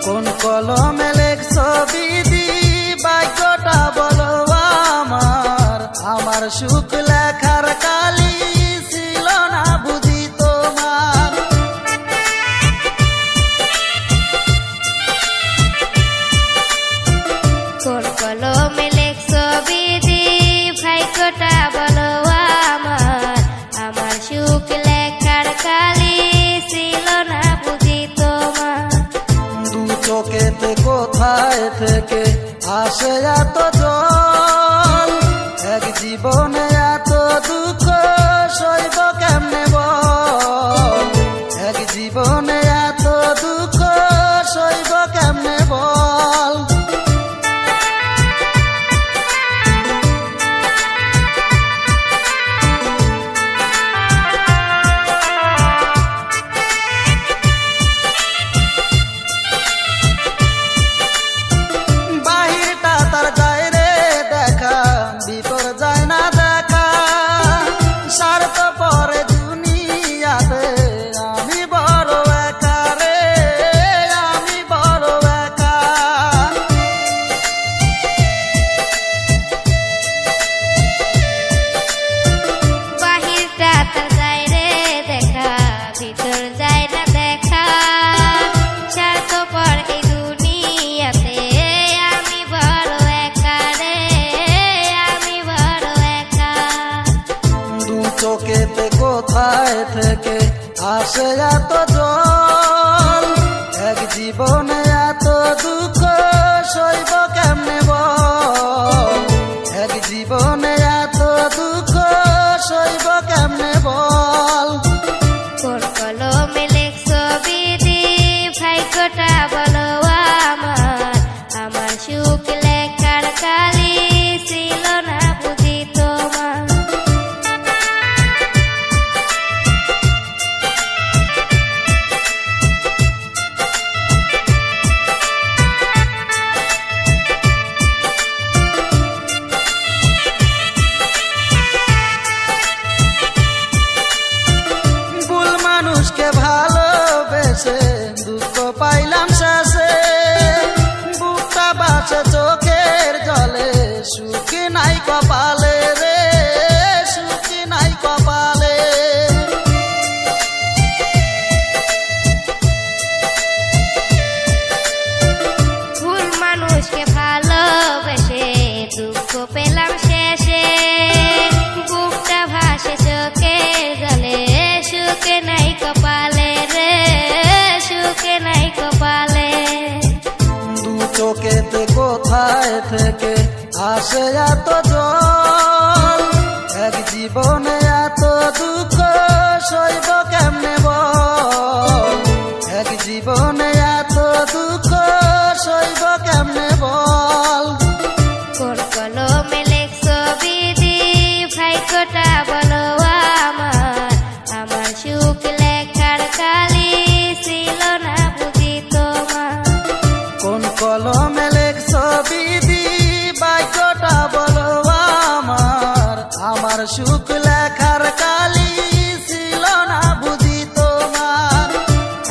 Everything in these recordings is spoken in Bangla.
কোন কলমে লেখছ বিধি বাক্যটা বলো আমার, আমার সুখ লেখার কালি ছিল না বুঝি তোমার। কোন কলমে লেখছ বিধি ভাগ্যটা বলো আমার, আমার সুখ লেখার কালি ছিল না বুঝি তোমার। দু চোখেতে কোথায় থেকে আসে এত জল, এক জীবনে এত দুঃখ সইব কেমনে বল, এক জীবনে এত দুঃখ সইব কেমনে বল। চোখেতে কোথায় থেকে আসে এত জল, এক জীবনে এত দুঃখ সইব কেমনে বল, এক জীবনে এত দুঃখ সইব কেমনে বল। কোন কলমে লেখছ বিধি ভাগ্যটা বলো আমার, আমার সুখ লেখার কালি ছিল না বুঝি তোমার। মানুষকে ভালোবেসে দুঃখ পাইলাম শেষে, বুকটা বাসে চোখের জলে, সুখ নাই কপালে রে, সুখ নাই কপালে। ভুল মানুষকে ভালোবেসে দুঃখ পেলাম শেষে, বুকটা ভাসে চোখের জলে, সুখে নাই কপালে রে, সুখে নাই কপালে। দু চোখেতে কোথায় থেকে আসে এত জল, এক জীবনে এত দুঃখ সইব কেমনে বল, এক জীবনে এত দুঃখ সইব কেমনে বল। কোন কলমে লেখছ বিধি ভাগ্যটা বলো আমার, আমার সুখ লেখার কালি ছিল না বুঝি তোমার। কোন কলমে লেখছ বিধি বাক্যটা বলো আমার, আমার সুখ লেখার কালি ছিল না বুঝি তোমার।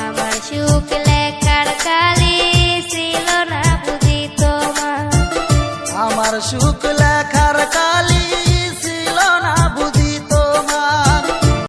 আমার সুখ লেখার কালি ছিল না বুঝি তোমার। আমার সুখ লেখার কালি